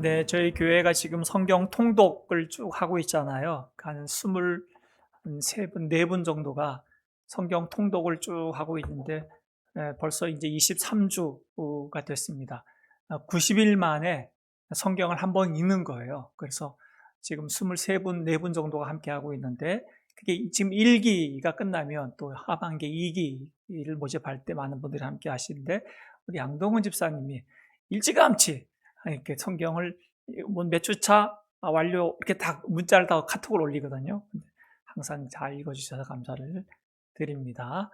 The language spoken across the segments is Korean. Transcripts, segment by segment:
네, 저희 교회가 지금 성경 통독을 쭉 하고 있잖아요. 한 23분, 4분 정도가 성경 통독을 쭉 하고 있는데, 벌써 이제 23주가 됐습니다. 90일 만에 성경을 한 번 읽는 거예요. 그래서 지금 23분, 4분 정도가 함께 하고 있는데, 그게 지금 1기가 끝나면 또 하반기 2기를 모집할 때 많은 분들이 함께 하시는데, 우리 양동은 집사님이 일찌감치 이렇게 성경을 몇 주차 완료 이렇게 다 문자를 다 카톡을 올리거든요. 항상 잘 읽어주셔서 감사를 드립니다.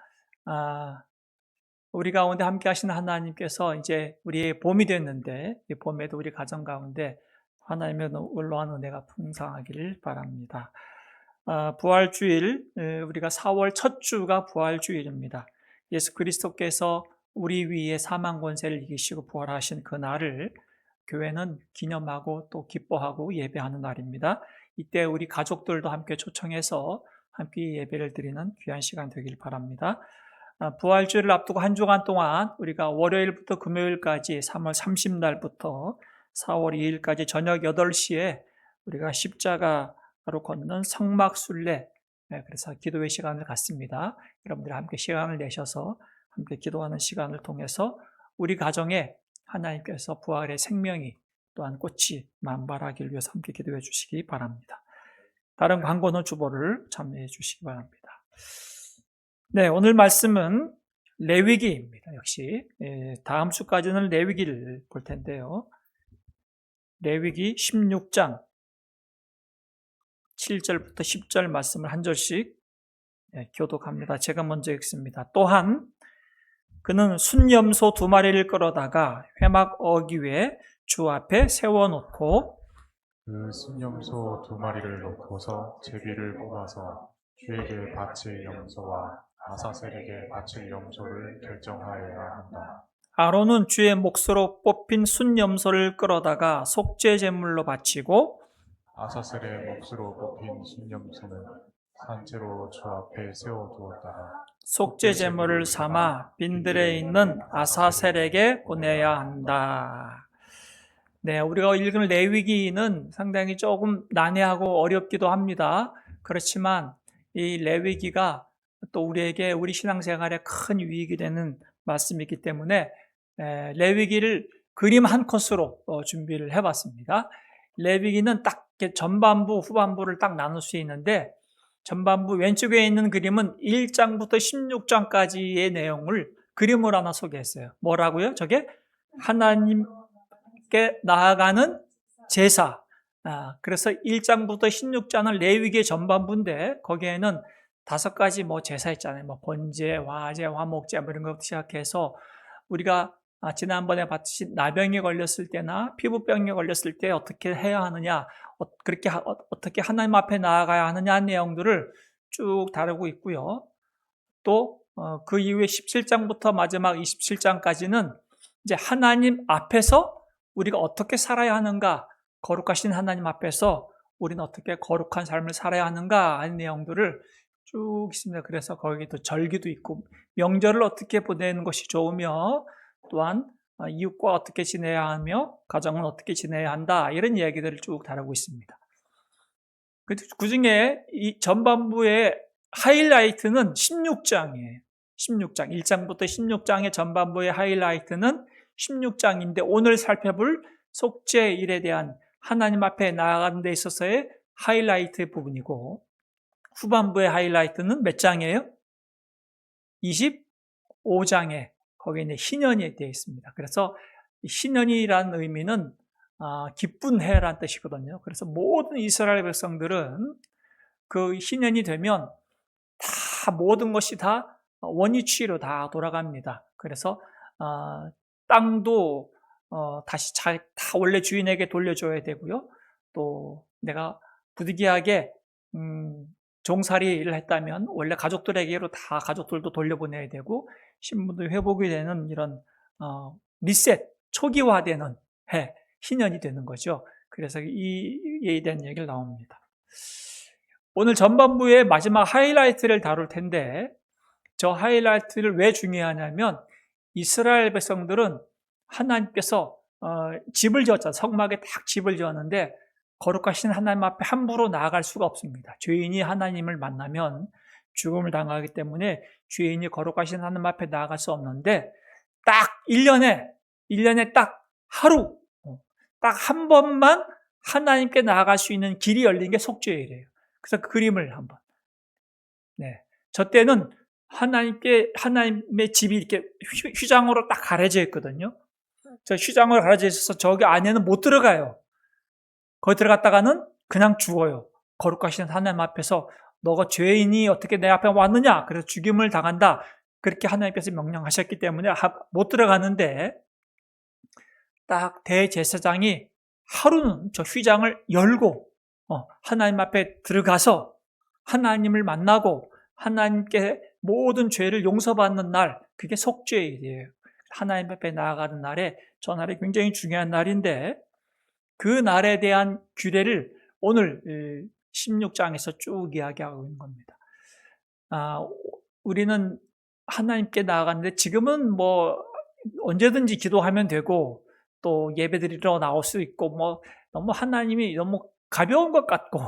우리 가운데 함께 하시는 하나님께서 이제 우리의 봄이 됐는데 이 봄에도 우리 가정 가운데 하나님의 놀라운 은혜가 풍성하기를 바랍니다. 부활주일, 우리가 4월 첫 주가 부활주일입니다. 예수 그리스도께서 우리 위에 사망 권세를 이기시고 부활하신 그 날을 교회는 기념하고 또 기뻐하고 예배하는 날입니다. 이때 우리 가족들도 함께 초청해서 함께 예배를 드리는 귀한 시간 되길 바랍니다. 부활주일을 앞두고 한 주간 동안 우리가 월요일부터 금요일까지 3월 30날부터 4월 2일까지 저녁 8시에 우리가 십자가로 걷는 성막순례, 그래서 기도의 시간을 갖습니다. 여러분들 함께 시간을 내셔서 함께 기도하는 시간을 통해서 우리 가정에 하나님께서 부활의 생명이 또한 꽃이 만발하기를 위해서 함께 기도해 주시기 바랍니다. 다른 광고는 주보를 참여해 주시기 바랍니다. 네, 오늘 말씀은 레위기입니다. 역시 다음 주까지는 레위기를 볼 텐데요. 레위기 16장 7절부터 10절 말씀을 한 절씩 교독합니다. 제가 먼저 읽습니다. 또한 그는 순염소 2마리를 끌어다가 회막 어귀에 주 앞에 세워놓고 그 순염소 2마리를 놓고서 제비를 뽑아서 주에게 바칠 염소와 아사셀에게 바칠 염소를 결정하여야 한다. 아론은 주의 몫으로 뽑힌 순염소를 끌어다가 속죄 제물로 바치고 아사셀의 몫으로 뽑힌 순염소는 산채로 주 앞에 세워두었다가 속죄 제물을 삼아 빈들에 있는 아사셀에게 보내야 한다. 네, 우리가 읽은 레위기는 상당히 조금 난해하고 어렵기도 합니다. 그렇지만 이 레위기가 또 우리에게 우리 신앙생활에 큰 유익이 되는 말씀이기 때문에 레위기를 그림 한 컷으로 준비를 해봤습니다. 레위기는 딱 전반부, 후반부를 딱 나눌 수 있는데 전반부 왼쪽에 있는 그림은 1장부터 16장까지의 내용을 그림으로 하나 소개했어요. 뭐라고요? 저게 하나님께 나아가는 제사. 그래서 1장부터 16장은 레위기의 전반부인데 거기에는 5가지 제사 있잖아요. 번제, 화제, 화목제 이런 것부터 시작해서 우리가 지난번에 봤듯이 나병이 걸렸을 때나 피부병이 걸렸을 때 어떻게 해야 하느냐, 어떻게 하나님 앞에 나아가야 하느냐 하는 내용들을 쭉 다루고 있고요. 또 그 이후에 17장부터 마지막 27장까지는 이제 하나님 앞에서 우리가 어떻게 살아야 하는가, 거룩하신 하나님 앞에서 우리는 어떻게 거룩한 삶을 살아야 하는가 하는 내용들을 쭉 있습니다. 그래서 거기도 절기도 있고 명절을 어떻게 보내는 것이 좋으며 또한 이웃과 어떻게 지내야 하며 가정은 어떻게 지내야 한다 이런 이야기들을 쭉 다루고 있습니다. 그중에 이 전반부의 하이라이트는 16장이에요. 16장, 1장부터 16장의 전반부의 하이라이트는 16장인데 오늘 살펴볼 속죄일에 대한 하나님 앞에 나아가는 데 있어서의 하이라이트 부분이고 후반부의 하이라이트는 몇 장이에요? 25장에 거기에 이제 희년이 되어 있습니다. 그래서 희년이라는 의미는 기쁜 해라는 뜻이거든요. 그래서 모든 이스라엘 백성들은 그 희년이 되면 다 모든 것이 다 원위치로 다 돌아갑니다. 그래서 땅도 다시 다 원래 주인에게 돌려줘야 되고요. 또 내가 부득이하게 종살이를 했다면 원래 가족들에게로 다 가족들도 돌려보내야 되고 신분도 회복이 되는 이런 리셋, 초기화되는 해, 희년이 되는 거죠. 그래서 이에 대한 얘기를 나옵니다. 오늘 전반부의 마지막 하이라이트를 다룰 텐데 저 하이라이트를 왜 중요하냐면 이스라엘 백성들은 하나님께서 집을 지었잖아요. 성막에 딱 집을 지었는데 거룩하신 하나님 앞에 함부로 나아갈 수가 없습니다. 죄인이 하나님을 만나면 죽음을 당하기 때문에 죄인이 거룩하신 하나님 앞에 나아갈 수 없는데 딱 1년에 딱 하루, 딱 한 번만 하나님께 나아갈 수 있는 길이 열린 게 속죄일이에요. 그래서 그 그림을 한번. 네. 저 때는 하나님의 집이 이렇게 휘장으로 딱 가려져 있거든요. 저 휘장으로 가려져 있어서 저기 안에는 못 들어가요. 거기 들어갔다가는 그냥 죽어요. 거룩하신 하나님 앞에서 너가 죄인이 어떻게 내 앞에 왔느냐? 그래서 죽임을 당한다. 그렇게 하나님께서 명령하셨기 때문에 못 들어가는데 딱 대제사장이 하루는 저 휘장을 열고 하나님 앞에 들어가서 하나님을 만나고 하나님께 모든 죄를 용서받는 날, 그게 속죄일이에요. 하나님 앞에 나아가는 날에 저 날이 굉장히 중요한 날인데 그 날에 대한 규례를 오늘 16장에서 쭉 이야기하고 있는 겁니다. 우리는 하나님께 나아가는데 지금은 뭐 언제든지 기도하면 되고 또 예배드리러 나올 수 있고 뭐 너무 하나님이 너무 가벼운 것 같고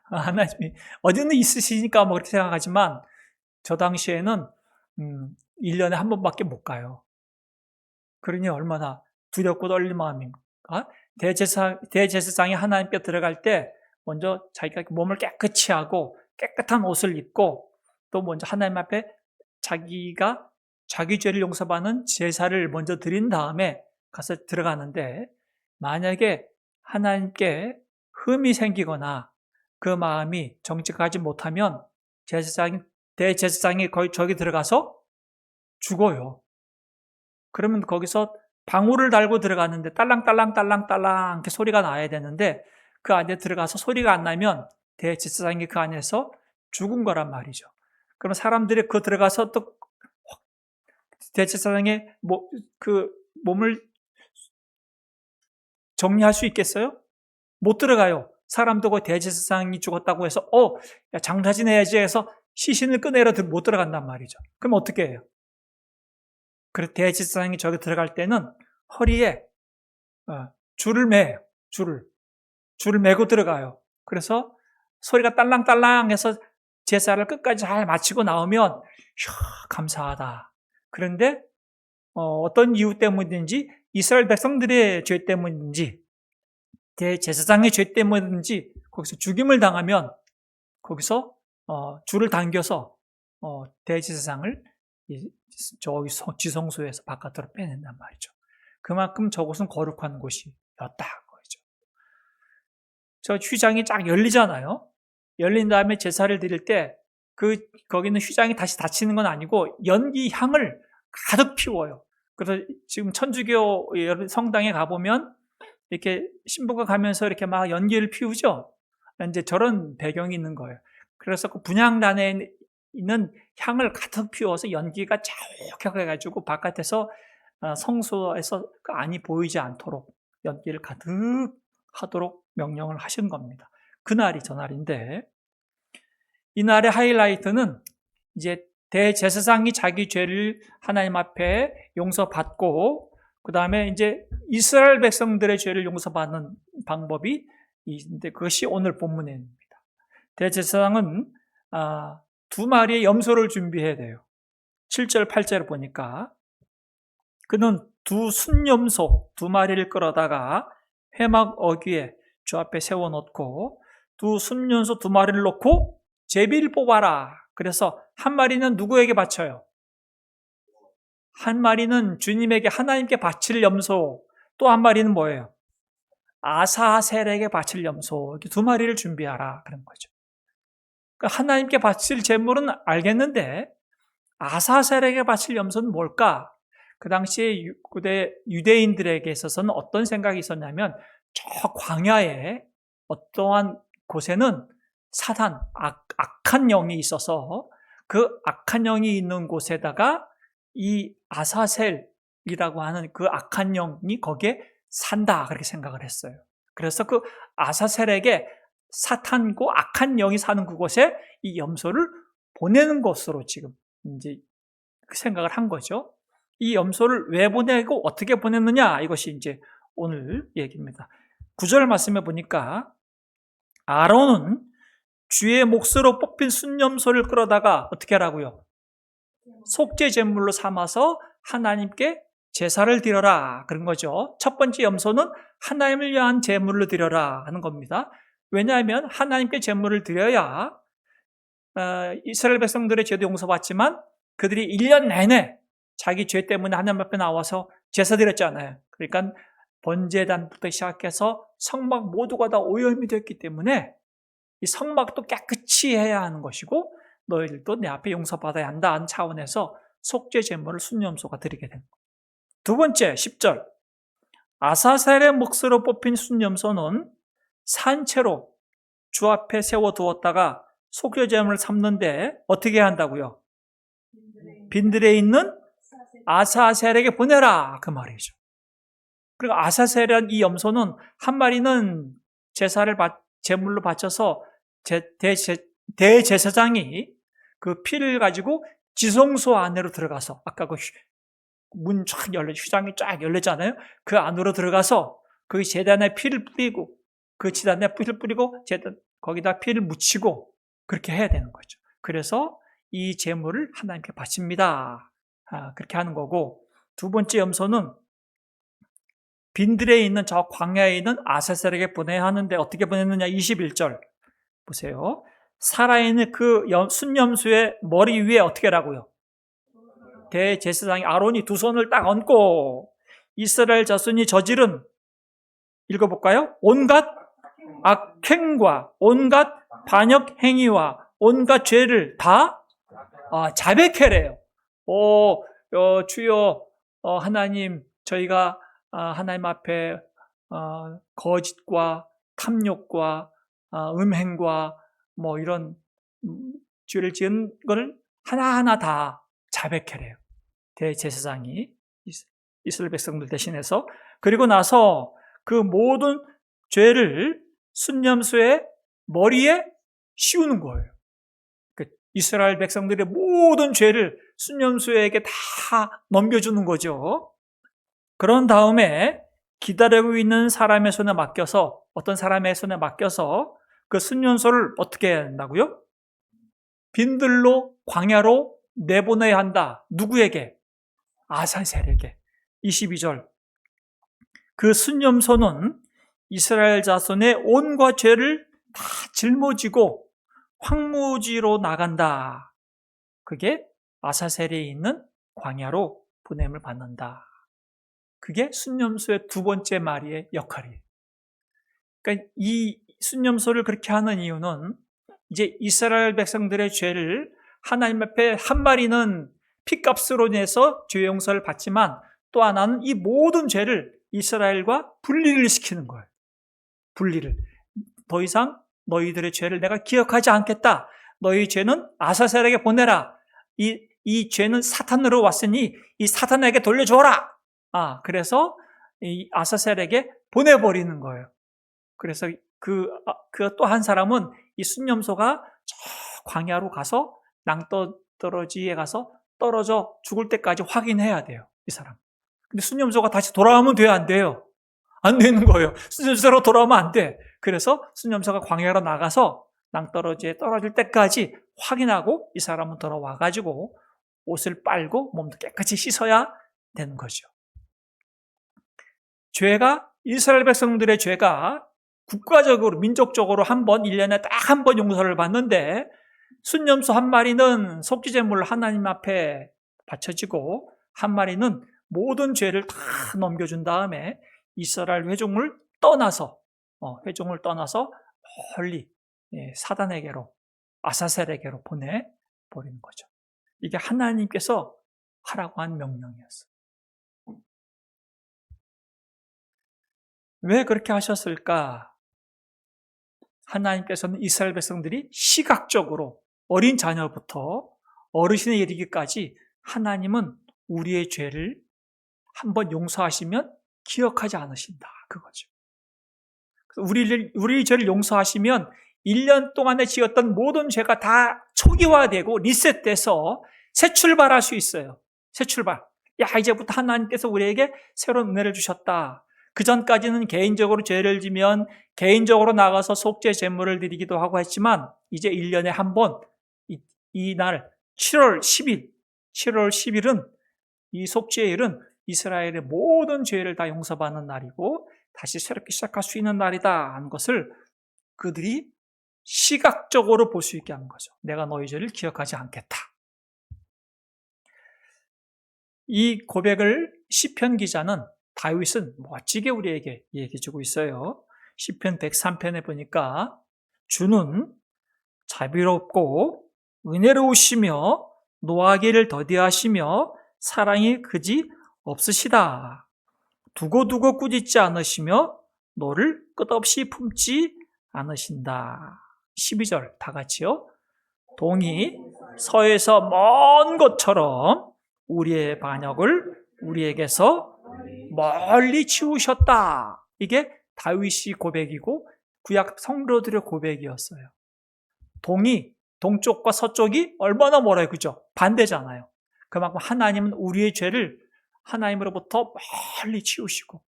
하나님이 어디는 있으시니까 뭐 그렇게 생각하지만 저 당시에는 1년에 한 번밖에 못 가요. 그러니 얼마나 두렵고 떨린 마음입니까? 대제사장이 하나님께 들어갈 때 먼저 자기가 몸을 깨끗이 하고 깨끗한 옷을 입고 또 먼저 하나님 앞에 자기가 자기 죄를 용서받는 제사를 먼저 드린 다음에 가서 들어가는데 만약에 하나님께 흠이 생기거나 그 마음이 정직하지 못하면 대제사장이 거기 저기 들어가서 죽어요. 그러면 거기서 방울을 달고 들어가는데 딸랑딸랑딸랑딸랑 이렇게 소리가 나야 되는데 그 안에 들어가서 소리가 안 나면 대제사장이 그 안에서 죽은 거란 말이죠. 그럼 사람들이 그 들어가서 또 대제사장의 그 몸을 정리할 수 있겠어요? 못 들어가요. 사람도 그 대제사장이 죽었다고 해서 야, 장사 지내야지 해서 시신을 꺼내러 못 들어간단 말이죠. 그럼 어떻게 해요? 그래서 대제사장이 저기 들어갈 때는 허리에 줄을 매요. 줄을 매고 들어가요. 그래서 소리가 딸랑딸랑 해서 제사를 끝까지 잘 마치고 나오면 감사하다. 그런데 어떤 이유 때문인지 이스라엘 백성들의 죄 때문인지 대제사장의 죄 때문인지 거기서 죽임을 당하면 거기서 줄을 당겨서 대제사장을 저기 지성소에서 바깥으로 빼낸단 말이죠. 그만큼 저곳은 거룩한 곳이었다 거죠. 저 휘장이 쫙 열리잖아요. 열린 다음에 제사를 드릴 때 거기는 휘장이 다시 닫히는 건 아니고 연기 향을 가득 피워요. 그래서 지금 천주교 성당에 가보면 이렇게 신부가 가면서 이렇게 막 연기를 피우죠. 이제 저런 배경이 있는 거예요. 그래서 그 분향단에 있는 향을 가득 피워서 연기가 자욱하게 해가지고 바깥에서 성소에서 그 안이 보이지 않도록 연기를 가득 하도록 명령을 하신 겁니다. 그날이 저날인데 이 날의 하이라이트는 이제 대제사장이 자기 죄를 하나님 앞에 용서받고 그 다음에 이제 이스라엘 백성들의 죄를 용서받는 방법이 있는데 그것이 오늘 본문입니다. 대제사장은 2마리의 염소를 준비해야 돼요. 7절, 8절을 보니까 그는 2순염소 2마리를 끌어다가 회막 어귀에 주 앞에 세워놓고 2순염소 2마리를 놓고 제비를 뽑아라. 그래서 한 마리는 누구에게 바쳐요? 한 마리는 주님에게 하나님께 바칠 염소, 또 한 마리는 뭐예요? 아사셀에게 바칠 염소. 이렇게 2마리를 준비하라 그런 거죠. 그러니까 하나님께 바칠 제물은 알겠는데 아사셀에게 바칠 염소는 뭘까? 그 당시에 고대 유대인들에게 있어서는 어떤 생각이 있었냐면 저 광야에 어떠한 곳에는 사단, 악한 영이 있어서 그 악한 영이 있는 곳에다가 이 아사셀이라고 하는 그 악한 영이 거기에 산다 그렇게 생각을 했어요. 그래서 그 아사셀에게 사탄고 악한 영이 사는 그곳에 이 염소를 보내는 것으로 지금 이제 생각을 한 거죠. 이 염소를 왜 보내고 어떻게 보냈느냐 이것이 이제 오늘 얘기입니다. 9절 말씀해 보니까 아론은 주의 몫으로 뽑힌 순념소를 끌어다가 어떻게 하라고요? 속죄 제물로 삼아서 하나님께 제사를 드려라 그런 거죠. 첫 번째 염소는 하나님을 위한 제물로 드려라 하는 겁니다. 왜냐하면 하나님께 제물을 드려야 이스라엘 백성들의 죄도 용서받지만 그들이 1년 내내 자기 죄 때문에 하나님 앞에 나와서 제사 드렸잖아요. 그러니까 번제단부터 시작해서 성막 모두가 다 오염이 됐기 때문에 이 성막도 깨끗이 해야 하는 것이고 너희들도 내 앞에 용서받아야 한다는 차원에서 속죄 제물을 순념소가 드리게 된 거예요. 두 번째 10절 아사셀의 몫으로 뽑힌 순념소는 산채로 주 앞에 세워두었다가 속죄 제물을 삼는데 어떻게 한다고요? 빈들에 있는 아사셀에게 보내라 그 말이죠. 그리고 아사셀이라는 이 염소는 한 마리는 제사를 제물로 바쳐서 대제사장이 그 피를 가지고 지성소 안으로 들어가서 아까 그 문 쫙 휴장이 쫙 열렸잖아요. 그 안으로 들어가서 그 제단에 피를 뿌리고 그 제단에 피를 뿌리고 거기다 피를 묻히고 그렇게 해야 되는 거죠. 그래서 이 제물을 하나님께 바칩니다. 그렇게 하는 거고 두 번째 염소는 빈들에 있는 저 광야에 있는 아사셀에게 보내야 하는데 어떻게 보냈느냐 21절 보세요. 살아있는 그 순염소의 머리 위에 어떻게 하라고요? 대제사장이 아론이 두 손을 딱 얹고 이스라엘 자손이 저지른 읽어볼까요? 온갖 악행과 온갖 반역 행위와 온갖 죄를 다 자백해래요. 주여 하나님 저희가 하나님 앞에 거짓과 탐욕과 음행과 뭐 이런 죄를 지은 것을 하나하나 다 자백해래요. 대제사장이 이스라엘 백성들 대신해서 그리고 나서 그 모든 죄를 순념소의 머리에 씌우는 거예요. 이스라엘 백성들의 모든 죄를 순념소에게 다 넘겨주는 거죠. 그런 다음에 기다리고 있는 사람의 손에 맡겨서 어떤 사람의 손에 맡겨서 그 순념소를 어떻게 해야 한다고요? 빈들로 광야로 내보내야 한다. 누구에게? 아사셀에게. 22절 그 순념소는 이스라엘 자손의 온갖 죄를 다 짊어지고 황무지로 나간다. 그게 아사셀에 있는 광야로 보냄을 받는다. 그게 순념소의 두 번째 마리의 역할이에요. 그러니까 이 순념소를 그렇게 하는 이유는 이제 이스라엘 백성들의 죄를 하나님 앞에 한 마리는 핏값으로 내서 죄 용서를 받지만 또 하나는 이 모든 죄를 이스라엘과 분리를 시키는 거예요. 분리를. 더 이상 너희들의 죄를 내가 기억하지 않겠다. 너희 죄는 아사셀에게 보내라. 이 죄는 사탄으로 왔으니 이 사탄에게 돌려줘라. 그래서 이 아사셀에게 보내버리는 거예요. 그래서 그 또 한 사람은 이 순념소가 저 광야로 가서 낭떠러지에 가서 떨어져 죽을 때까지 확인해야 돼요. 이 사람. 근데 순념소가 다시 돌아오면 돼요? 안 돼요? 안 되는 거예요. 순념소로 돌아오면 안 돼. 그래서 순념소가 광야로 나가서 낭떠러지에 떨어질 때까지 확인하고 이 사람은 돌아와가지고 옷을 빨고 몸도 깨끗이 씻어야 되는 거죠. 이스라엘 백성들의 죄가 국가적으로, 민족적으로 한 번, 1년에 딱 한 번 용서를 받는데 순념소 한 마리는 속죄제물을 하나님 앞에 바쳐지고 한 마리는 모든 죄를 다 넘겨준 다음에 이스라엘 회중을 떠나서 멀리 사단에게로 아사셀에게로 보내버리는 거죠. 이게 하나님께서 하라고 한 명령이었어요. 왜 그렇게 하셨을까? 하나님께서는 이스라엘 백성들이 시각적으로 어린 자녀부터 어르신에 이르기까지 하나님은 우리의 죄를 한번 용서하시면 기억하지 않으신다. 그거죠. 우리 죄를 용서하시면 1년 동안에 지었던 모든 죄가 다 초기화되고 리셋돼서 새 출발할 수 있어요. 새 출발. 이제부터 하나님께서 우리에게 새로운 은혜를 주셨다. 그 전까지는 개인적으로 죄를 지면 개인적으로 나가서 속죄 제물을 드리기도 하고 했지만 이제 1년에 한 번 이날 7월 10일은 이 속죄일은 이스라엘의 모든 죄를 다 용서받는 날이고 다시 새롭게 시작할 수 있는 날이다 하는 것을 그들이 시각적으로 볼 수 있게 한 거죠. 내가 너희 죄를 기억하지 않겠다. 이 고백을 시편 기자는 다윗은 멋지게 우리에게 얘기해주고 있어요. 시편 103편에 보니까 주는 자비롭고 은혜로우시며 노하기를 더디하시며 사랑이 그지 없으시다. 두고두고 꾸짖지 않으시며 너를 끝없이 품지 않으신다. 12절 다 같이요. 동이 서에서 먼 것처럼 우리의 반역을 우리에게서 멀리 치우셨다. 이게 다윗이 고백이고 구약 성도들의 고백이었어요. 동이 동쪽과 서쪽이 얼마나 멀어요, 그죠? 반대잖아요. 그만큼 하나님은 우리의 죄를 하나님으로부터 멀리 치우시고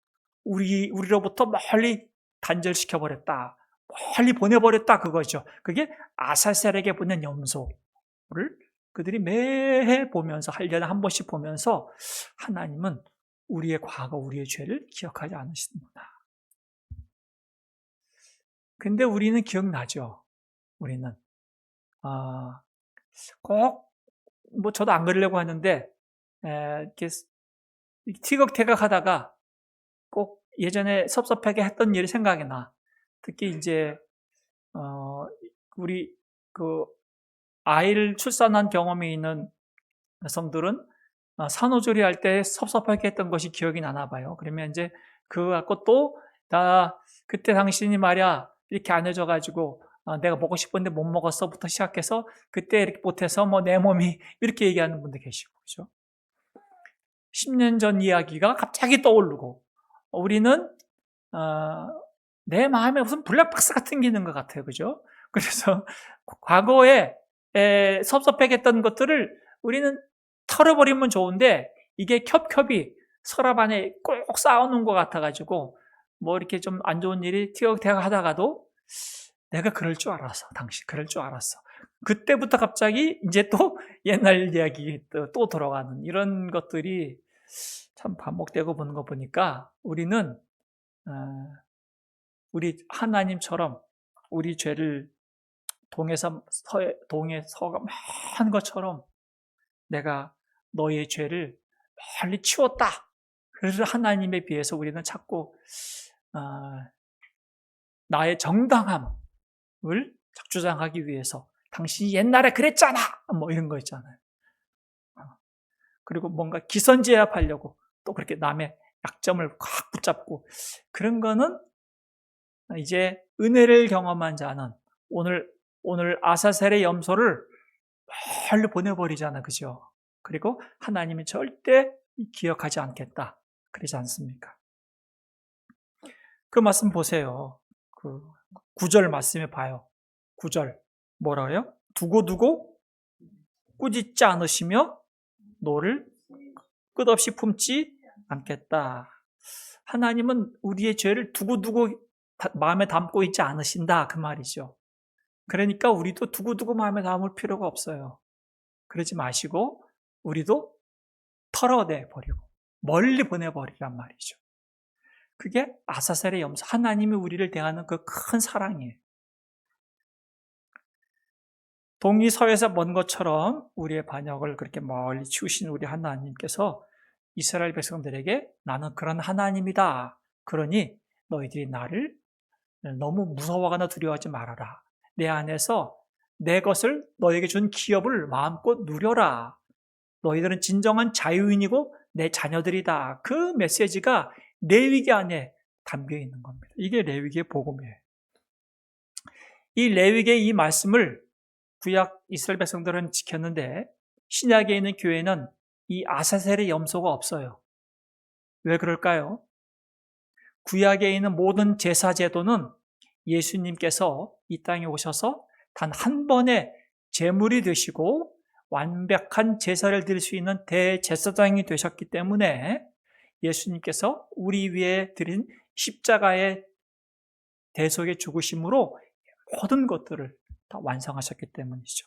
우리로부터 멀리 단절시켜버렸다. 멀리 보내버렸다 그거죠. 그게 아사셀에게 보낸 염소를 그들이 매해 보면서 1년에 한 번씩 보면서 하나님은 우리의 과거, 우리의 죄를 기억하지 않으시는구나. 근데 우리는 기억나죠. 우리는 꼭 뭐 저도 안 그러려고 하는데 이렇게 티격태격 하다가 꼭 예전에 섭섭하게 했던 일이 생각이 나. 특히 이제 우리 그 아이를 출산한 경험이 있는 여성들은 산후조리 할 때 섭섭하게 했던 것이 기억이 나나 봐요. 그러면 이제 그거 갖고 또 다 그때 당신이 말이야 이렇게 안 해줘가지고 내가 먹고 싶은데 못 먹었어부터 시작해서 그때 이렇게 못해서 뭐 내 몸이 이렇게 얘기하는 분들 계시고 그죠? 10년 전 이야기가 갑자기 떠오르고 우리는 내 마음에 무슨 블랙박스 같은 게 있는 것 같아요. 그죠? 그래서 과거에 섭섭하게 했던 것들을 우리는 털어버리면 좋은데 이게 겹겹이 서랍 안에 꼭 쌓아놓은 것 같아가지고 뭐 이렇게 좀 안 좋은 일이 티격태격 하다가도 내가 그럴 줄 알았어. 당시 그럴 줄 알았어. 그때부터 갑자기 이제 또 옛날 이야기 또 돌아가는 이런 것들이 참 반복되고 보는 거 보니까 우리는 우리 하나님처럼 우리 죄를 동에 서가 많은 것처럼 내가 너의 죄를 멀리 치웠다. 그래서 하나님에 비해서 우리는 자꾸 나의 정당함을 주장하기 위해서 당신이 옛날에 그랬잖아 뭐 이런 거 있잖아요. 그리고 뭔가 기선제압하려고 또 그렇게 남의 약점을 확 붙잡고 그런 거는 이제 은혜를 경험한 자는 오늘 아사셀의 염소를 멀리 보내버리잖아, 그죠? 그리고 하나님이 절대 기억하지 않겠다. 그러지 않습니까? 그 말씀 보세요. 그 9절 말씀에 봐요. 9절 뭐라고요? 두고두고 꾸짖지 않으시며 너를 끝없이 품지 않겠다. 하나님은 우리의 죄를 두고두고 마음에 담고 있지 않으신다 그 말이죠. 그러니까 우리도 두고두고 마음에 담을 필요가 없어요. 그러지 마시고 우리도 털어내버리고 멀리 보내버리란 말이죠. 그게 아사셀의 염소, 하나님이 우리를 대하는 그 큰 사랑이에요. 동이 서에서 먼 것처럼 우리의 반역을 그렇게 멀리 치우신 우리 하나님께서 이스라엘 백성들에게 나는 그런 하나님이다. 그러니 너희들이 나를 너무 무서워하거나 두려워하지 말아라. 내 안에서 내 것을 너에게 준 기업을 마음껏 누려라. 너희들은 진정한 자유인이고 내 자녀들이다. 그 메시지가 레위기 안에 담겨 있는 겁니다. 이게 레위기의 복음이에요. 이 레위기의 이 말씀을 구약 이스라엘 백성들은 지켰는데 신약에 있는 교회는 이 아사셀의 염소가 없어요. 왜 그럴까요? 구약에 있는 모든 제사 제도는 예수님께서 이 땅에 오셔서 단 한 번의 제물이 되시고 완벽한 제사를 드릴 수 있는 대제사장이 되셨기 때문에 예수님께서 우리 위에 드린 십자가의 대속의 죽으심으로 모든 것들을 다 완성하셨기 때문이죠.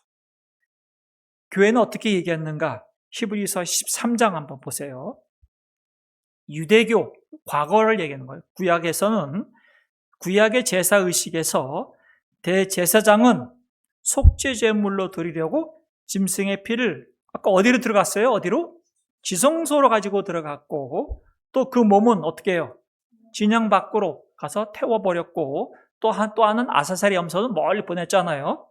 교회는 어떻게 얘기했는가? 히브리서 13장 한번 보세요. 유대교, 과거를 얘기하는 거예요. 구약에서는, 구약의 제사의식에서 대제사장은 속죄제물로 드리려고 짐승의 피를 아까 어디로 들어갔어요? 어디로? 지성소로 가지고 들어갔고, 또 그 몸은 어떻게 해요? 진영 밖으로 가서 태워버렸고, 또 하나는 아사셀의 염소는 멀리 보냈잖아요.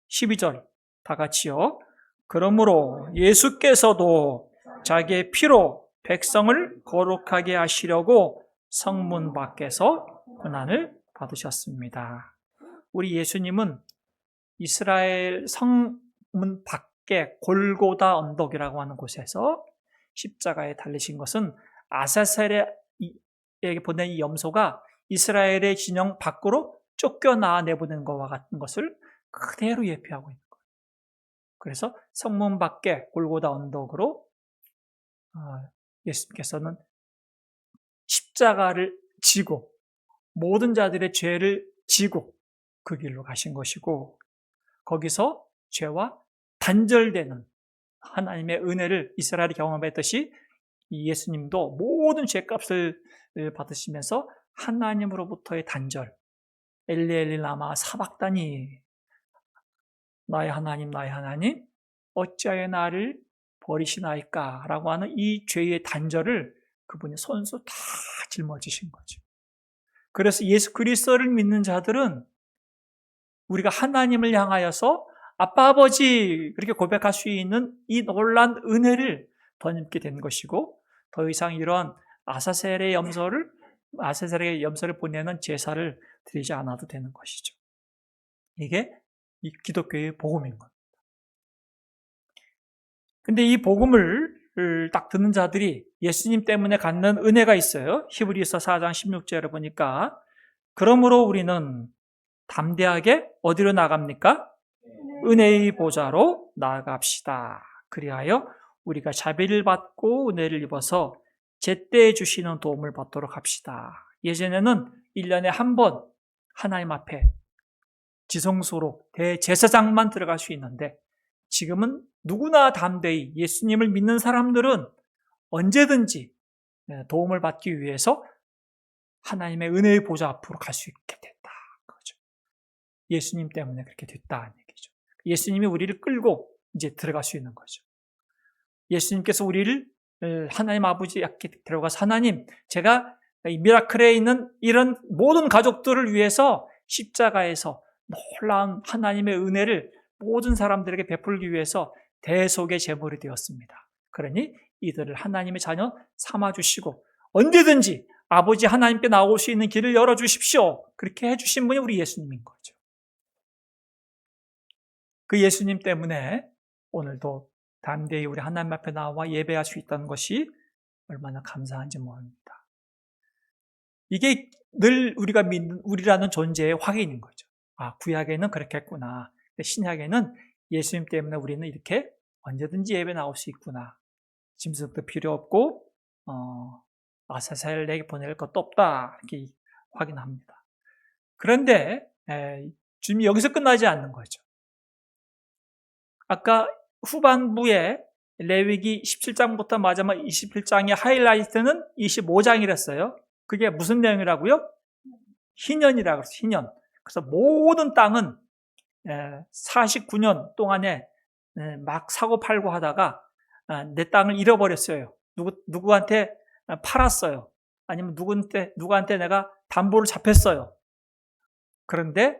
12절 다 같이요. 그러므로 예수께서도 자기의 피로 백성을 거룩하게 하시려고 성문 밖에서 고난을 받으셨습니다. 우리 예수님은 이스라엘 성문 밖에 골고다 언덕이라고 하는 곳에서 십자가에 달리신 것은 아사셀에게 보낸 이 염소가 이스라엘의 진영 밖으로 쫓겨나 내보낸 것과 같은 것을 그대로 예표하고 있는 거예요. 그래서 성문 밖에 골고다 언덕으로 예수님께서는 십자가를 지고 모든 자들의 죄를 지고 그 길로 가신 것이고, 거기서 죄와 단절되는 하나님의 은혜를 이스라엘이 경험했듯이 이 예수님도 모든 죄값을 받으시면서 하나님으로부터의 단절, 엘리 엘리 라마 사박다니, 나의 하나님 어찌하여 나를 버리시나이까 라고 하는 이 죄의 단절을 그분이 손수 다 짊어지신 거죠. 그래서 예수 그리스도를 믿는 자들은 우리가 하나님을 향하여서 아빠 아버지 그렇게 고백할 수 있는 이 놀라운 은혜를 덧입게 된 것이고, 더 이상 이러한 아사셀의 염소를 보내는 제사를 드리지 않아도 되는 것이죠. 이게 이 기독교의 복음인 겁니다. 근데 이 복음을 딱 듣는 자들이 예수님 때문에 갖는 은혜가 있어요. 히브리서 4장 16절에 보니까, 그러므로 우리는 담대하게 어디로 나갑니까? 은혜의 보좌로 나아갑시다. 그리하여 우리가 자비를 받고 은혜를 입어서 제때에 주시는 도움을 받도록 합시다. 예전에는 1년에 한 번 하나님 앞에 지성소로 대제사장만 들어갈 수 있는데, 지금은 누구나 담대히 예수님을 믿는 사람들은 언제든지 도움을 받기 위해서 하나님의 은혜의 보좌 앞으로 갈 수 있게 됐다. 그렇죠. 예수님 때문에 그렇게 됐다는 얘기죠. 예수님이 우리를 끌고 이제 들어갈 수 있는 거죠. 예수님께서 우리를 하나님 아버지 앞에 들어가서, 하나님, 제가 이 미라클에 있는 이런 모든 가족들을 위해서 십자가에서 놀라운 하나님의 은혜를 모든 사람들에게 베풀기 위해서 대속의 제물이 되었습니다. 그러니 이들을 하나님의 자녀 삼아주시고 언제든지 아버지 하나님께 나올 수 있는 길을 열어주십시오. 그렇게 해주신 분이 우리 예수님인 거죠. 그 예수님 때문에 오늘도 담대히 우리 하나님 앞에 나와 예배할 수 있다는 것이 얼마나 감사한지 모릅니다. 이게 늘 우리가 믿는 우리라는 존재의 확인인 거죠. 아, 구약에는 그렇게 했구나. 신약에는 예수님 때문에 우리는 이렇게 언제든지 예배 나올 수 있구나. 짐승도 필요 없고 아사셀에게 보낼 것도 없다. 이렇게 확인합니다. 그런데 주님이 여기서 끝나지 않는 거죠. 아까 후반부에 레위기 17장부터 마지막 21장의 하이라이트는 25장이랬어요. 그게 무슨 내용이라고요? 희년이라고 그랬어요. 희년. 그래서 모든 땅은 49년 동안에 막 사고 팔고 하다가 내 땅을 잃어버렸어요. 누구한테 팔았어요. 아니면 누구한테 내가 담보를 잡혔어요. 그런데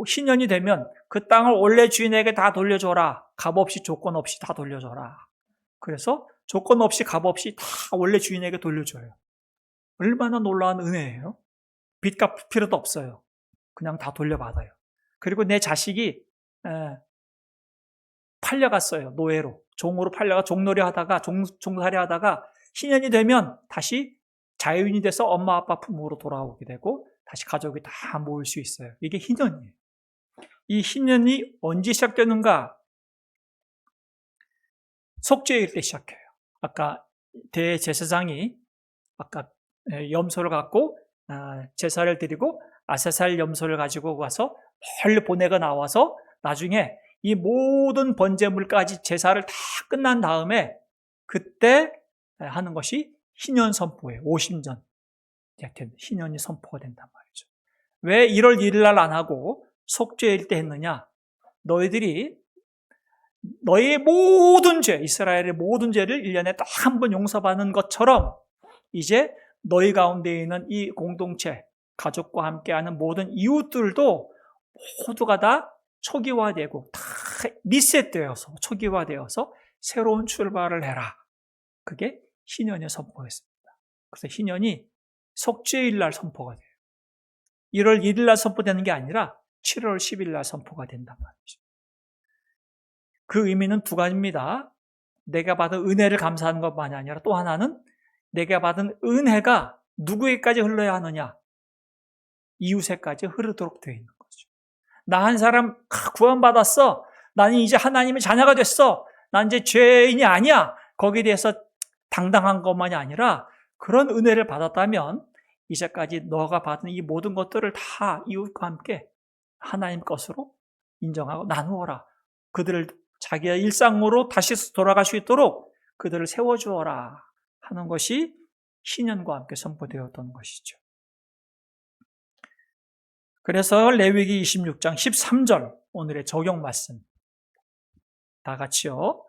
희년이 되면 그 땅을 원래 주인에게 다 돌려줘라. 값 없이 조건 없이 다 돌려줘라. 그래서 조건 없이 값 없이 다 원래 주인에게 돌려줘요. 얼마나 놀라운 은혜예요. 빚 갚을 필요도 없어요. 그냥 다 돌려받아요. 그리고 내 자식이 팔려갔어요. 노예로. 종으로 팔려가 종놀이 하다가 종살이 하다가 희년이 되면 다시 자유인이 돼서 엄마 아빠 품으로 돌아오게 되고 다시 가족이 다 모일 수 있어요. 이게 희년이에요. 이 희년이 언제 시작되는가? 속죄일 때 시작해요. 아까 대제사장이 아까 염소를 갖고 제사를 드리고 아세살 염소를 가지고 가서 멀리 보내고 나와서 나중에 이 모든 번제물까지 제사를 다 끝난 다음에 그때 하는 것이 희년 선포예요. 50년 희년이 선포가 된단 말이죠. 왜 1월 1일 날 안 하고 속죄일 때 했느냐? 너희들이 너희의 모든 죄, 이스라엘의 모든 죄를 1년에 딱 한 번 용서받는 것처럼 이제 너희 가운데 있는 이 공동체, 가족과 함께하는 모든 이웃들도 모두가 다 초기화되고 다 리셋되어서 초기화되어서 새로운 출발을 해라. 그게 희년의 선포였습니다. 그래서 희년이 속죄일 날 선포가 돼요. 1월 1일 날 선포되는 게 아니라 7월 10일 날 선포가 된단 말이죠. 그 의미는 두 가지입니다. 내가 받은 은혜를 감사하는 것만이 아니라 또 하나는 내가 받은 은혜가 누구에게까지 흘러야 하느냐? 이웃에까지 흐르도록 되어 있는 거죠. 나 한 사람 구원받았어. 나는 이제 하나님의 자녀가 됐어. 난 이제 죄인이 아니야. 거기에 대해서 당당한 것만이 아니라 그런 은혜를 받았다면 이제까지 너가 받은 이 모든 것들을 다 이웃과 함께 하나님 것으로 인정하고 나누어라. 그들을 자기의 일상으로 다시 돌아갈 수 있도록 그들을 세워주어라 하는 것이 희년과 함께 선포되었던 것이죠. 그래서 레위기 26장 13절 오늘의 적용 말씀 다 같이요.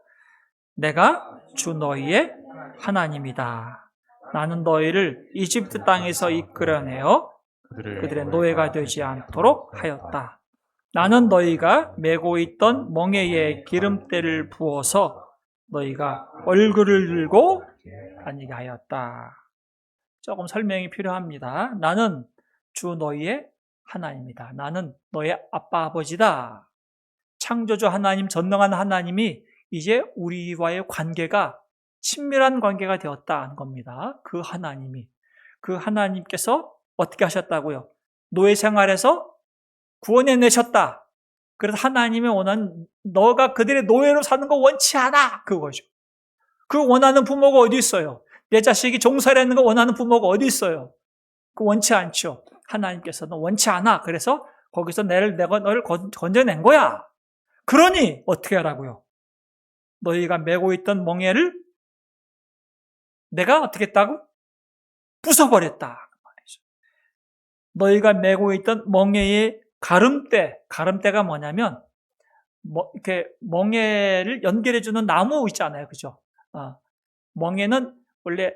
내가 주 너희의 하나님이다. 나는 너희를 이집트 땅에서 이끌어내어 그들의 노예가 되지 않도록 하였다. 나는 너희가 메고 있던 멍에에 기름때를 부어서 너희가 얼굴을 들고 다니게 하였다. 조금 설명이 필요합니다. 나는 주 너희의 하나님이다. 나는 너의 아빠 아버지다. 창조주 하나님, 전능한 하나님이 이제 우리와의 관계가 친밀한 관계가 되었다는 겁니다. 그 하나님께서 어떻게 하셨다고요? 노예 생활에서 구원해 내셨다. 그래서 하나님이 원하는 너가 그들의 노예로 사는 거 원치 않아. 그거죠. 그 원하는 부모가 어디 있어요? 내 자식이 종살이하는 거 원하는 부모가 어디 있어요? 그 원치 않죠. 하나님께서는 원치 않아. 그래서 거기서 내가 너를 건져낸 거야. 그러니 어떻게 하라고요? 너희가 메고 있던 멍에를 내가 어떻게 했다고? 부숴버렸다. 말이죠. 너희가 메고 있던 멍에의 가름대가 뭐냐면, 이렇게 멍에를 연결해주는 나무 있잖아요. 그죠? 멍에는 원래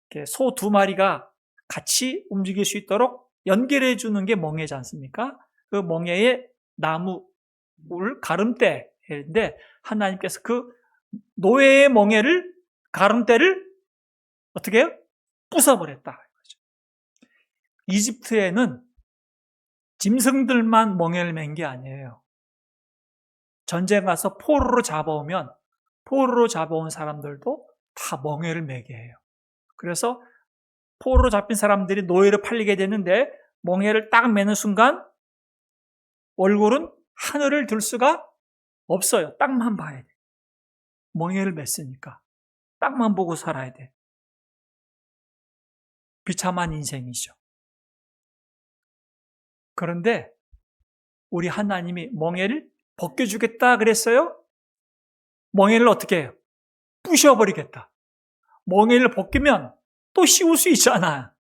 이렇게 소 두 마리가 같이 움직일 수 있도록 연결해주는 게 멍에지 않습니까? 그 멍에의 나무를 가름대인데, 하나님께서 그 노예의 가름대를 어떻게 해요? 부숴버렸다. 이집트에는 짐승들만 멍에를 맨 게 아니에요. 전쟁 가서 포로로 잡아온 사람들도 다 멍에를 매게 해요. 그래서 포로로 잡힌 사람들이 노예로 팔리게 되는데 멍에를 딱 매는 순간 얼굴은 하늘을 들 수가 없어요. 땅만 봐야 돼. 멍에를 맸으니까 땅만 보고 살아야 돼. 비참한 인생이죠. 그런데 우리 하나님이 멍에를 벗겨주겠다 그랬어요? 멍에를 어떻게 해요? 부셔버리겠다. 멍에를 벗기면 또 씌울 수 있잖아.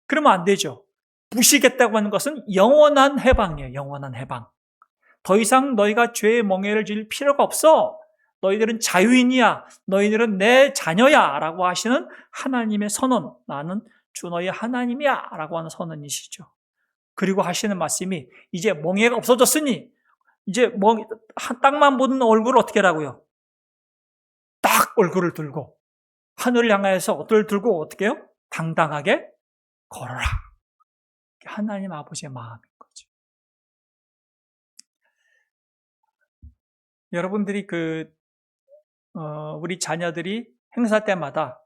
그러면 안 되죠. 부시겠다고 하는 것은 영원한 해방이에요. 영원한 해방. 더 이상 너희가 죄의 멍에를 질 필요가 없어. 너희들은 자유인이야. 너희들은 내 자녀야. 라고 하시는 하나님의 선언. 나는 주 너희 하나님이야. 라고 하는 선언이시죠. 그리고 하시는 말씀이 이제 멍에가 없어졌으니 이제 땅만 보는 얼굴을 어떻게 하라고요? 딱 얼굴을 들고 하늘을 향해서 얼굴을 들고 어떻게 해요? 당당하게 걸어라. 하나님 아버지의 마음인 거죠. 여러분들이 우리 자녀들이 행사 때마다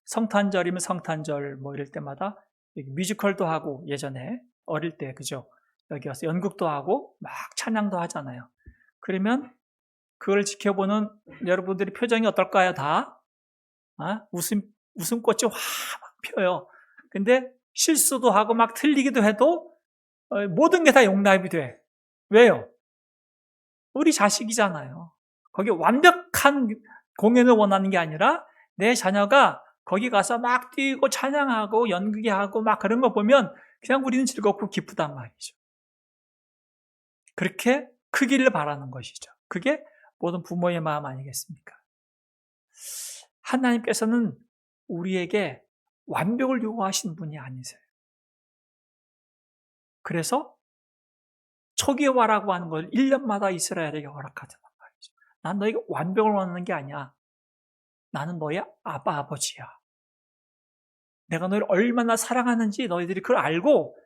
성탄절이면 성탄절 이럴 때마다 뮤지컬도 하고 예전에 어릴 때 그죠? 여기 와서 연극도 하고 막 찬양도 하잖아요. 그러면 그걸 지켜보는 여러분들의 표정이 어떨까요? 다 웃음꽃이 확 펴요. 근데 실수도 하고 막 틀리기도 해도 모든 게 다 용납이 돼. 왜요? 우리 자식이잖아요. 거기 완벽한 공연을 원하는 게 아니라 내 자녀가 거기 가서 막 뛰고 찬양하고 연기하고 막 그런 거 보면 그냥 우리는 즐겁고 기쁘단 말이죠. 그렇게 크기를 바라는 것이죠. 그게 모든 부모의 마음 아니겠습니까? 하나님께서는 우리에게 완벽을 요구하시는 분이 아니세요. 그래서 초기화라고 하는 걸 1년마다 이스라엘에게 허락하잖아 말이죠. 난 너희가 완벽을 원하는 게 아니야. 나는 너의 아버지야. 내가 너희를 얼마나 사랑하는지 너희들이 그걸 알고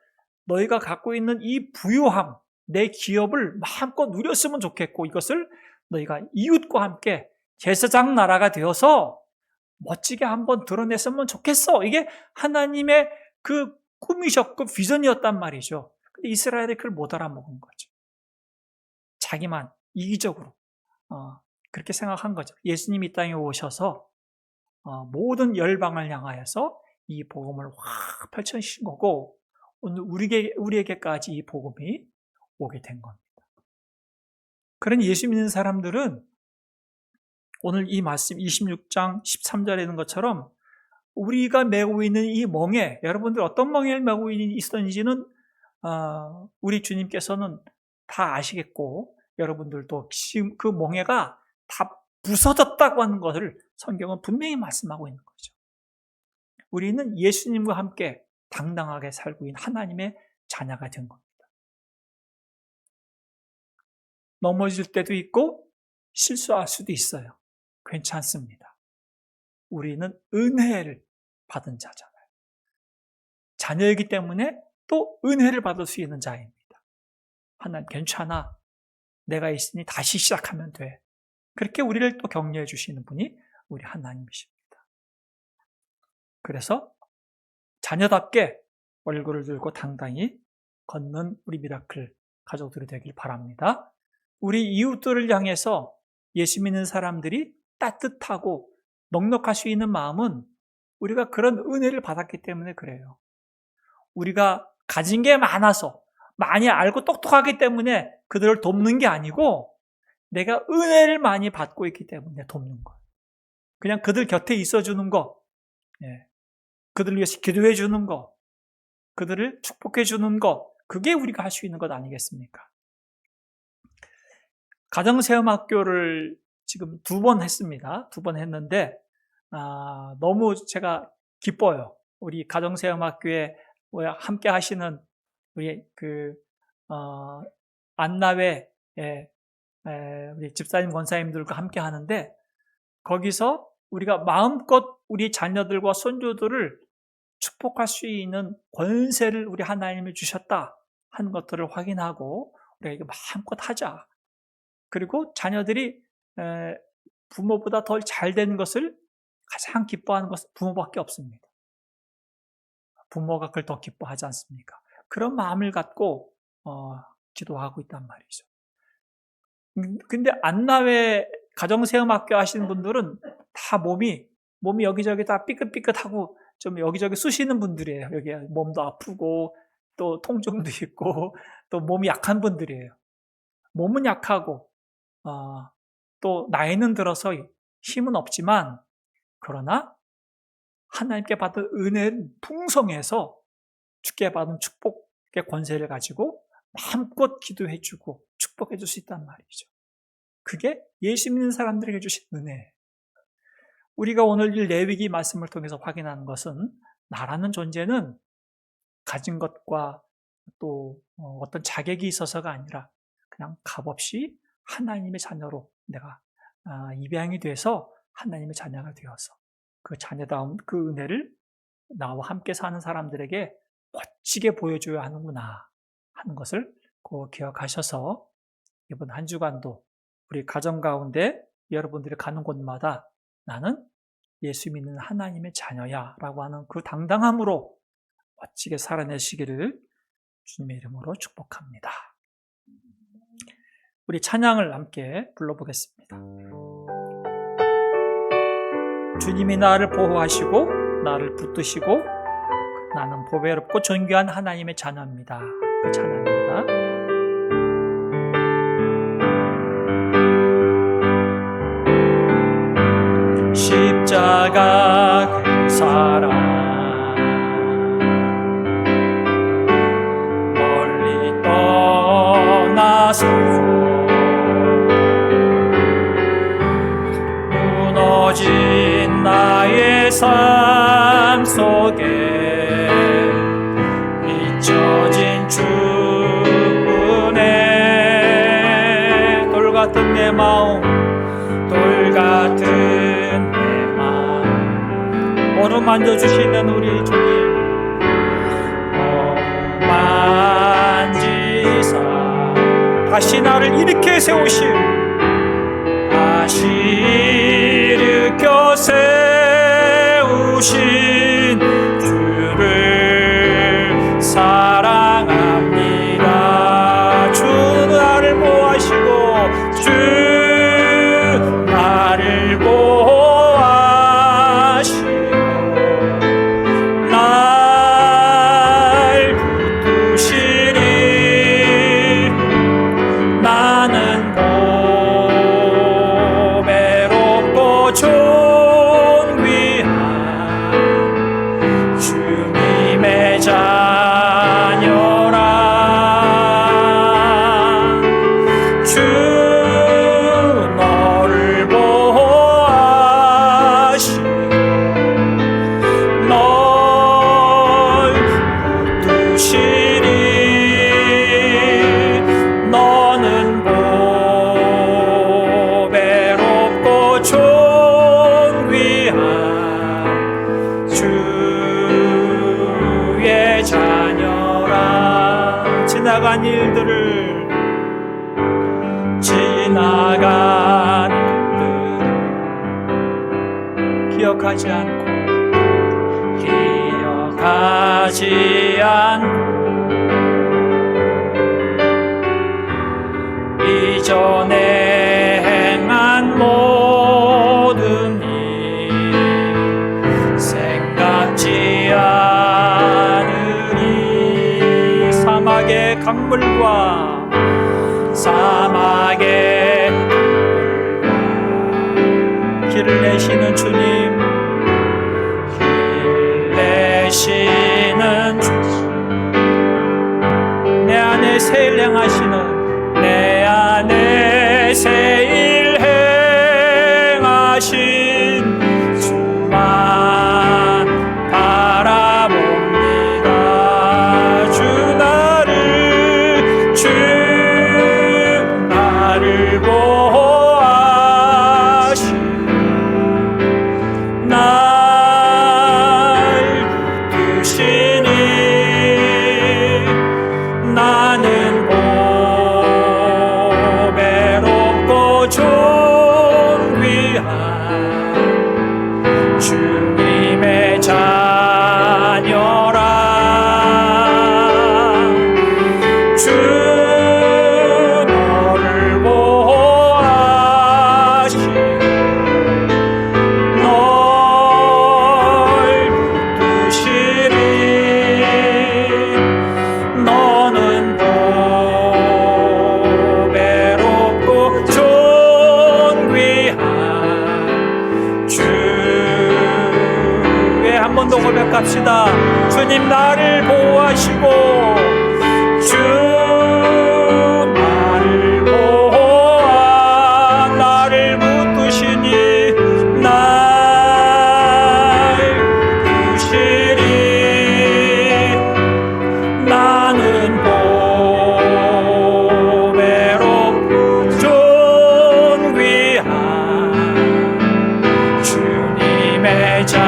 너희가 갖고 있는 이 부유함, 내 기업을 마음껏 누렸으면 좋겠고 이것을 너희가 이웃과 함께 제사장 나라가 되어서 멋지게 한번 드러냈으면 좋겠어. 이게 하나님의 그 꿈이셨고 비전이었단 말이죠. 근데 이스라엘이 그걸 못 알아먹은 거죠. 자기만 이기적으로 그렇게 생각한 거죠. 예수님이 이 땅에 오셔서 모든 열방을 향하여서 이 복음을 확 펼쳐주신 거고 오늘 우리에게까지 이 복음이 오게 된 겁니다. 그런 예수 믿는 사람들은 오늘 이 말씀 26장 13절에 있는 것처럼 우리가 메고 있는 이 멍에 여러분들 어떤 멍에를 메고 있었는지는 우리 주님께서는 다 아시겠고 여러분들도 지금 그 멍에가 다 부서졌다고 하는 것을 성경은 분명히 말씀하고 있는 거죠. 우리는 예수님과 함께 당당하게 살고 있는 하나님의 자녀가 된 겁니다. 넘어질 때도 있고 실수할 수도 있어요. 괜찮습니다. 우리는 은혜를 받은 자잖아요. 자녀이기 때문에 또 은혜를 받을 수 있는 자입니다. 하나님 괜찮아. 내가 있으니 다시 시작하면 돼. 그렇게 우리를 또 격려해 주시는 분이 우리 하나님이십니다. 그래서 자녀답게 얼굴을 들고 당당히 걷는 우리 미라클 가족들이 되길 바랍니다. 우리 이웃들을 향해서 예수 믿는 사람들이 따뜻하고 넉넉할 수 있는 마음은 우리가 그런 은혜를 받았기 때문에 그래요. 우리가 가진 게 많아서 많이 알고 똑똑하기 때문에 그들을 돕는 게 아니고 내가 은혜를 많이 받고 있기 때문에 돕는 거예요. 그냥 그들 곁에 있어주는 거, 그들을 위해서 기도해 주는 거, 그들을 축복해 주는 거, 그게 우리가 할 수 있는 것 아니겠습니까? 가정체험학교를 지금 2번 했습니다. 2번 했는데 너무 제가 기뻐요. 우리 가정체험학교에 함께 하시는 우리 안나회 우리 집사님 권사님들과 함께 하는데 거기서 우리가 마음껏 우리 자녀들과 손주들을 축복할 수 있는 권세를 우리 하나님이 주셨다 하는 것들을 확인하고 우리가 이거 마음껏 하자. 그리고 자녀들이 부모보다 더 잘 되는 것을 가장 기뻐하는 것은 부모밖에 없습니다. 부모가 그걸 더 기뻐하지 않습니까? 그런 마음을 갖고 기도하고 있단 말이죠. 근데 안나회 가정체험학교 하시는 분들은 다 몸이 여기저기 다 삐끗삐끗하고 좀 여기저기 쑤시는 분들이에요. 여기 몸도 아프고 또 통증도 있고 또 몸이 약한 분들이에요. 몸은 약하고 또 나이는 들어서 힘은 없지만 그러나 하나님께 받은 은혜는 풍성해서 주께 받은 축복의 권세를 가지고 마음껏 기도해주고 축복해줄 수 있단 말이죠. 그게 예수 믿는 사람들에게 주신 은혜예요. 우리가 오늘 이 레위기 말씀을 통해서 확인하는 것은 나라는 존재는 가진 것과 또 어떤 자격이 있어서가 아니라 그냥 값없이 하나님의 자녀로 내가 입양이 돼서 하나님의 자녀가 되어서 그 자녀다운 그 은혜를 나와 함께 사는 사람들에게 멋지게 보여줘야 하는구나 하는 것을 꼭 기억하셔서 이번 한 주간도 우리 가정 가운데 여러분들이 가는 곳마다 나는 예수 믿는 하나님의 자녀야 라고 하는 그 당당함으로 멋지게 살아내시기를 주님의 이름으로 축복합니다. 우리 찬양을 함께 불러보겠습니다. 주님이 나를 보호하시고 나를 붙드시고 나는 보배롭고 존귀한 하나님의 자녀입니다. 그 찬양입니다. 십자가 그 사랑 멀리 떠나서 무너진 나의 삶 속에 잊혀진 주은혜 돌같은 내 마음 돌같은 내 마음 어루만져주시는 우리 주님 만지사 다시 나를 일으켜 세우심 다시 일으켜 세우신 주를 사랑합니다. 주 나를 보호하시고 주 나를 보호하시고 날 붙드시리 나는 보배롭고 존귀한 주님의 자녀라 주 너를 보호하시고 널 붙드시리 너는 보배롭고 존귀한 주의 자녀라 지나간 일들을 기억하지 않고 이전에 행한 모든 일 생각지 않으니 사막의 강물과 길을 내시는 주님 길 내시는 주님 내 안에 새 일 행하시는 내 안에 새 일 행하신 주만 바라봅니다. 주 나를 보호하시고 날 붙드시니 나는 보배롭고 존귀한 주님의 자녀라 주 너를 보호하시고 널 붙드시리 너는 보배롭고 존귀한 주의 한 번 더 고백합시다. 주님 나를 보호하시고 주 나를 보호하 나를 붙드시니 날 붙드시리 나는 보배롭고 존귀한 주님의 자녀라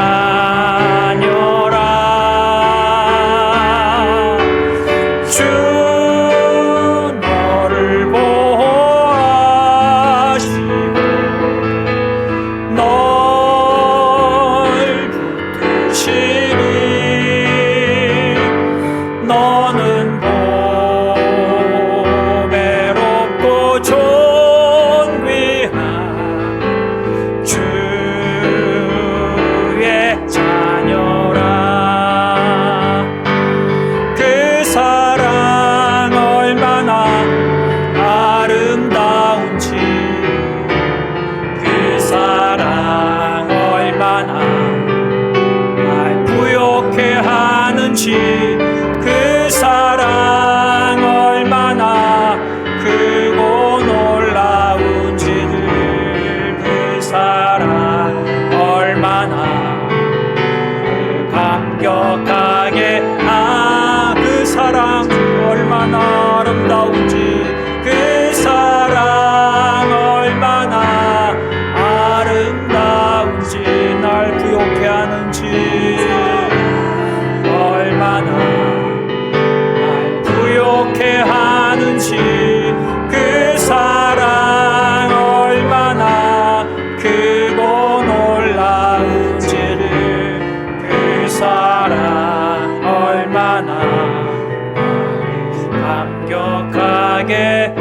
아름다운지 그 사랑 얼마나 아름다운지 날 부욕해 하는지 얼마나 날 부욕해 하는지 그 사랑 얼마나 크고 놀라운지를 그 사랑 얼마나 감격하게